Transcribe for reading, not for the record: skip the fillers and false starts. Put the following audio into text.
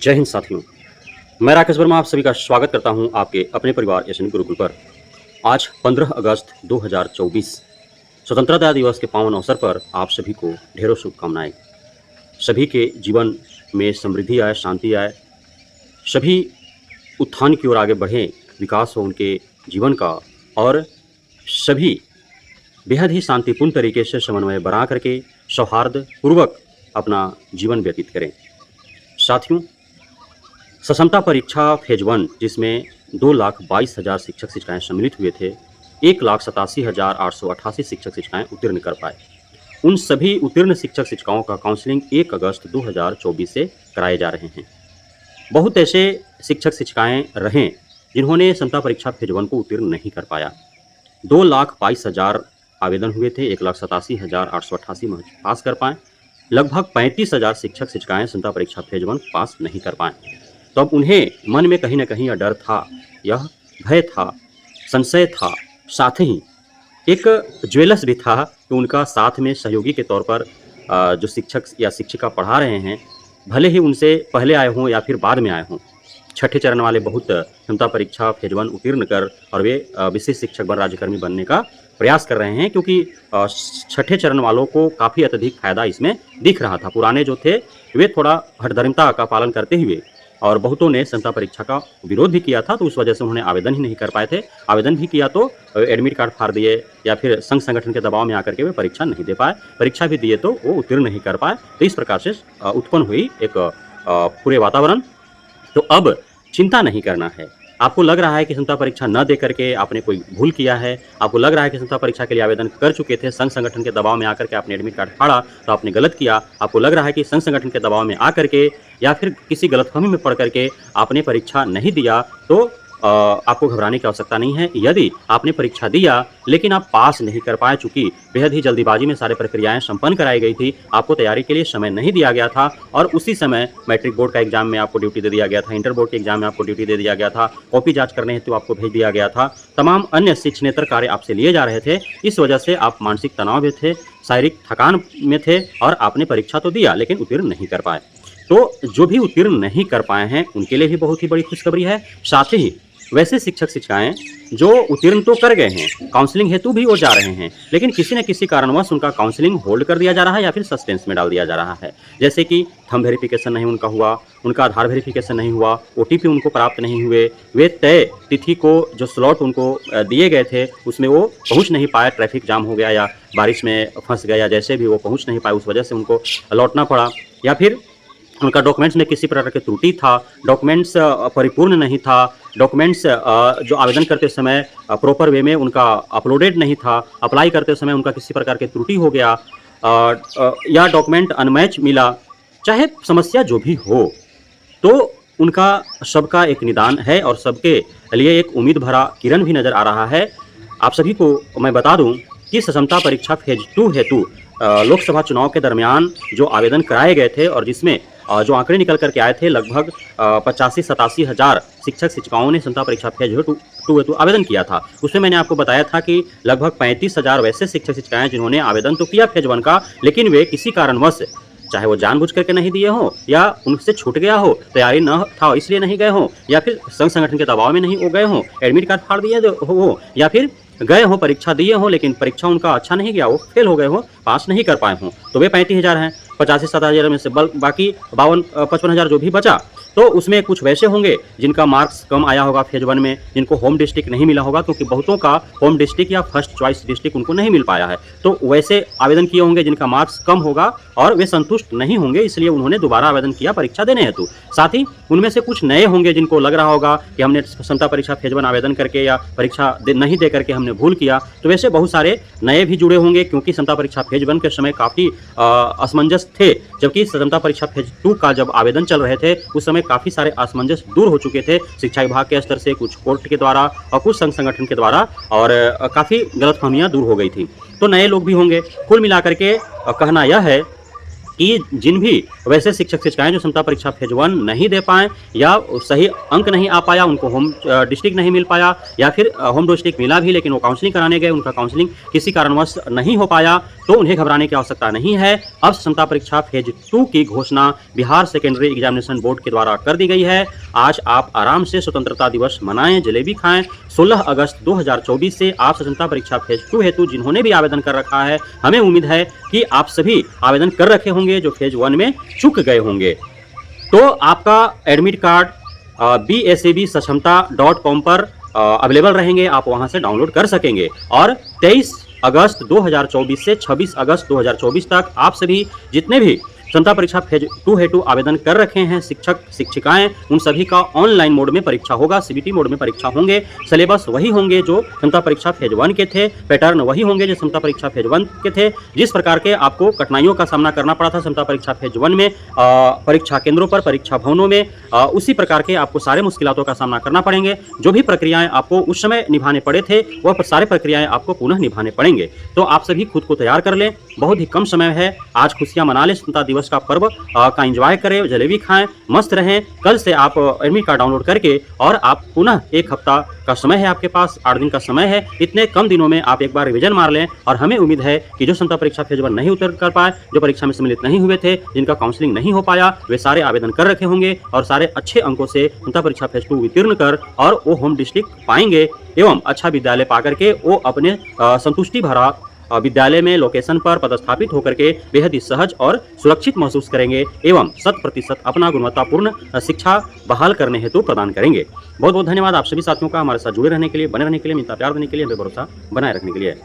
जय हिंद साथियों। मैं राकेश वर्मा आप सभी का स्वागत करता हूं आपके अपने परिवार एशियन गुरुकुल पर। आज 15 अगस्त 2024 स्वतंत्रता दिवस के पावन अवसर पर आप सभी को ढेरों शुभकामनाएं। सभी के जीवन में समृद्धि आए, शांति आए, सभी उत्थान की ओर आगे बढ़ें, विकास हो उनके जीवन का, और सभी बेहद ही शांतिपूर्ण तरीके से समन्वय बना करके सौहार्द पूर्वक अपना जीवन व्यतीत करें। साथियों, सक्षमता परीक्षा फेज 1 जिसमें 2,22,000 शिक्षक शिक्षिकाएं सम्मिलित हुए थे, 1,87,888 शिक्षक शिक्षिकाएं उत्तीर्ण कर पाए। उन सभी उत्तीर्ण शिक्षक शिक्षिकाओं का काउंसलिंग 1 अगस्त 2024 से कराए जा रहे हैं। बहुत ऐसे शिक्षक शिक्षिकाएं रहे जिन्होंने क्षमता परीक्षा फेज 1 को उत्तीर्ण नहीं कर पाया। 2,22,000 आवेदन हुए थे, 1,87,888 पास कर पाए। लगभग 35,000 शिक्षक शिक्षिकाएं क्षमता परीक्षा फेज 1 पास नहीं कर पाए। तो अब उन्हें मन में कहीं ना कहीं यह डर था, यह भय था, संशय था, साथ ही एक ज्वेलस भी था कि उनका साथ में सहयोगी के तौर पर जो शिक्षक या शिक्षिका पढ़ा रहे हैं, भले ही उनसे पहले आए हों या फिर बाद में आए हों, छठे चरण वाले बहुत क्षमता परीक्षा फेज 1 उत्तीर्ण कर और वे विशेष शिक्षक राज्यकर्मी बनने का प्रयास कर रहे हैं, क्योंकि छठे चरण वालों को काफ़ी अत्यधिक फायदा इसमें दिख रहा था। पुराने जो थे वे थोड़ा हठधर्मिता का पालन करते हुए, और बहुतों ने क्षमता परीक्षा का विरोध भी किया था, तो उस वजह से उन्होंने आवेदन ही नहीं कर पाए थे। आवेदन भी किया तो एडमिट कार्ड फाड़ दिए या फिर संघ संगठन के दबाव में आकर के वे परीक्षा नहीं दे पाए। परीक्षा भी दिए तो वो उत्तीर्ण नहीं कर पाए। तो इस प्रकार से उत्पन्न हुई एक पूरे वातावरण। तो अब चिंता नहीं करना है। आपको लग रहा है कि क्षमता परीक्षा न दे करके आपने कोई भूल किया है, आपको लग रहा है कि क्षमता परीक्षा के लिए आवेदन कर चुके थे, संघ संगठन के दबाव में आकर के आपने एडमिट कार्ड फाड़ा तो आपने गलत किया, आपको लग रहा है कि संघ संगठन के दबाव में आकर के या फिर किसी गलतफहमी में पड़ करके आपने परीक्षा नहीं दिया, तो आपको घबराने की आवश्यकता नहीं है। यदि आपने परीक्षा दिया लेकिन आप पास नहीं कर पाए, चूंकि बेहद ही जल्दीबाजी में सारी प्रक्रियाएं संपन्न कराई गई थी, आपको तैयारी के लिए समय नहीं दिया गया था, और उसी समय मैट्रिक बोर्ड का एग्जाम में आपको ड्यूटी दे दिया गया था, इंटर बोर्ड के एग्जाम में आपको ड्यूटी दे दिया गया था, कॉपी जांच करने हेतु आपको भेज दिया गया था, तमाम अन्य शिक्षणेतर कार्य आपसे लिए जा रहे थे। इस वजह से आप मानसिक तनाव में थे, शारीरिक थकान में थे, और आपने परीक्षा तो दिया लेकिन उत्तीर्ण नहीं कर पाए। तो जो भी उत्तीर्ण नहीं कर पाए हैं उनके लिए भी बहुत ही बड़ी खुशखबरी है। साथ ही वैसे शिक्षक शिक्षिकाएं जो उत्तीर्ण तो कर गए हैं, काउंसलिंग हेतु भी वो जा रहे हैं, लेकिन किसी न किसी कारणवश उनका काउंसलिंग होल्ड कर दिया जा रहा है या फिर सस्पेंस में डाल दिया जा रहा है। जैसे कि थंब वेरिफिकेशन नहीं उनका हुआ, उनका आधार वेरिफिकेशन नहीं हुआ, OTP उनको प्राप्त नहीं हुए, वे तय तिथि को जो स्लॉट उनको दिए गए थे उसमें वो पहुँच नहीं पाए, ट्रैफिक जाम हो गया या बारिश में फंस गया, जैसे भी वो पहुँच नहीं पाए, उस वजह से उनको लौटना पड़ा, या फिर उनका डॉक्यूमेंट्स में किसी प्रकार की त्रुटि था, डॉक्यूमेंट्स परिपूर्ण नहीं था, डॉक्यूमेंट्स जो आवेदन करते समय प्रॉपर वे में उनका अपलोडेड नहीं था, अप्लाई करते समय उनका किसी प्रकार की त्रुटि हो गया, या डॉक्यूमेंट अनमैच मिला, चाहे समस्या जो भी हो, तो उनका सबका एक निदान है और सबके लिए एक उम्मीद भरा किरण भी नज़र आ रहा है। आप सभी को मैं बता दूं कि क्षमता परीक्षा फेज 2 हेतु लोकसभा चुनाव के दरमियान जो आवेदन कराए गए थे और जिसमें जो आंकड़े निकल करके आए थे, लगभग 85-87 हज़ार शिक्षक शिक्षिकाओं ने क्षमता परीक्षा फेज 2 हेतु आवेदन किया था। उसमें मैंने आपको बताया था कि लगभग 35,000 वैसे शिक्षक शिक्षिकाएं जिन्होंने आवेदन तो किया फेज 1 का, लेकिन वे किसी कारणवश, चाहे वो जानबूझ करके नहीं दिए हों या उनसे छूट गया हो, तैयारी न था इसलिए नहीं गए हों, या फिर संघ संगठन के दबाव में नहीं हो गए हों, एडमिट कार्ड फाड़ दिए हो, या फिर गए हों, परीक्षा दिए हों लेकिन परीक्षा उनका अच्छा नहीं गया, वो फेल हो गए हों, पास नहीं कर पाए हों, तो वे 35,000 हैं। 85-87 में से बाकी 52-55 हज़ार जो भी बचा, तो उसमें कुछ वैसे होंगे जिनका मार्क्स कम आया होगा फेज 1 में, जिनको होम डिस्ट्रिक्ट नहीं मिला होगा, क्योंकि बहुतों का होम डिस्ट्रिक्ट या फर्स्ट चॉइस डिस्ट्रिक्ट उनको नहीं मिल पाया है, तो वैसे आवेदन किए होंगे जिनका मार्क्स कम होगा और वे संतुष्ट नहीं होंगे, इसलिए उन्होंने दोबारा आवेदन किया परीक्षा देने हेतु। साथ ही उनमें से कुछ नए होंगे जिनको लग रहा होगा कि हमने क्षमता परीक्षा फेज 1 आवेदन करके या परीक्षा नहीं दे करके हमने भूल किया, तो वैसे बहुत सारे नए भी जुड़े होंगे, क्योंकि क्षमता परीक्षा फेज 1 के समय काफ़ी असमंजस थे, जबकि क्षमता परीक्षा फेज 2 का जब आवेदन चल रहे थे उस समय काफ़ी सारे असमंजस दूर हो चुके थे, शिक्षा विभाग के स्तर से, कुछ कोर्ट के द्वारा और कुछ संघ संगठन के द्वारा, और काफ़ी गलतफहमियां दूर हो गई थी। तो नए लोग भी होंगे। कुल मिलाकर के कहना यह है कि जिन भी वैसे शिक्षक-शिक्षिकाएँ जो क्षमता परीक्षा फेज़ 1 नहीं दे पाएँ या सही अंक नहीं आ पाया, उनको होम डिस्ट्रिक्ट नहीं मिल पाया या फिर होम डिस्ट्रिक्ट मिला भी लेकिन वो काउंसलिंग कराने गए, उनका काउंसलिंग किसी कारणवश नहीं हो पाया, तो उन्हें घबराने की आवश्यकता नहीं है। अब क्षमता परीक्षा फेज़ 2 की घोषणा बिहार सेकेंडरी एग्जामिनेशन बोर्ड के द्वारा कर दी गई है। आज आप आराम से स्वतंत्रता दिवस मनाएँ, जलेबी खाएँ। 16 अगस्त 2024 से आप स्वतंत्रता परीक्षा फेज़ 2 हेतु जिन्होंने भी आवेदन कर रखा है, हमें उम्मीद है कि आप सभी आवेदन कर रखे होंगे जो फेज़ 1 में चूक गए होंगे। तो आपका एडमिट कार्ड BSAB-Sakshmta.com पर अवेलेबल रहेंगे, आप वहां से डाउनलोड कर सकेंगे। और 23 अगस्त 2024 से 26 अगस्त 2024 तक आप सभी जितने भी क्षमता परीक्षा फेज 2 हेतु आवेदन कर रखे हैं शिक्षक शिक्षिकाएं, उन सभी का ऑनलाइन मोड में परीक्षा होगा, CBT मोड में परीक्षा होंगे। सिलेबस वही होंगे जो क्षमता परीक्षा फेज 1 के थे, पैटर्न वही होंगे जो क्षमता परीक्षा फेज 1 के थे। जिस प्रकार के आपको कठिनाइयों का सामना करना पड़ा था क्षमता परीक्षा फेज 1 में परीक्षा केंद्रों पर, परीक्षा भवनों में, उसी प्रकार के आपको सारे मुश्किलातों का सामना करना पड़ेंगे। जो भी प्रक्रियाएं आपको उस समय निभाने पड़े थे वह सारे प्रक्रियाएं आपको पुनः निभाने पड़ेंगे। तो आप सभी खुद को तैयार कर लें, बहुत ही कम समय है, आज खुशियां मना लें, स्वतंत्रता दिवस का पर्व का एंजॉय करें, जलेबी खाएं, मस्त रहें। कल से आप एडमिट कार्ड डाउनलोड करके और आप पुनः 1 हफ्ता का समय है आपके पास, 8 दिन का समय है, इतने कम दिनों में आप एक बार रिवीजन मार लें। और हमें उम्मीद है कि जो क्षमता परीक्षा फेज 1 नहीं उतर कर पाए, जो परीक्षा में सम्मिलित नहीं हुए थे, जिनका काउंसलिंग नहीं हो पाया, वे सारे आवेदन कर रखे होंगे और सारे अच्छे अंकों से क्षमता परीक्षा फेज 2 उत्तीर्ण कर और वो होम डिस्ट्रिक्ट पाएंगे एवं अच्छा विद्यालय पा करके वो अपने संतुष्टि भरा विद्यालय में लोकेशन पर पदस्थापित होकर के बेहद ही सहज और सुरक्षित महसूस करेंगे एवं 100% अपना गुणवत्तापूर्ण शिक्षा बहाल करने हेतु प्रदान करेंगे। बहुत बहुत धन्यवाद आप सभी साथियों का हमारे साथ जुड़े रहने के लिए, बने रहने के लिए, मिलता प्यार देने के लिए, हमें भरोसा बनाए रखने के लिए।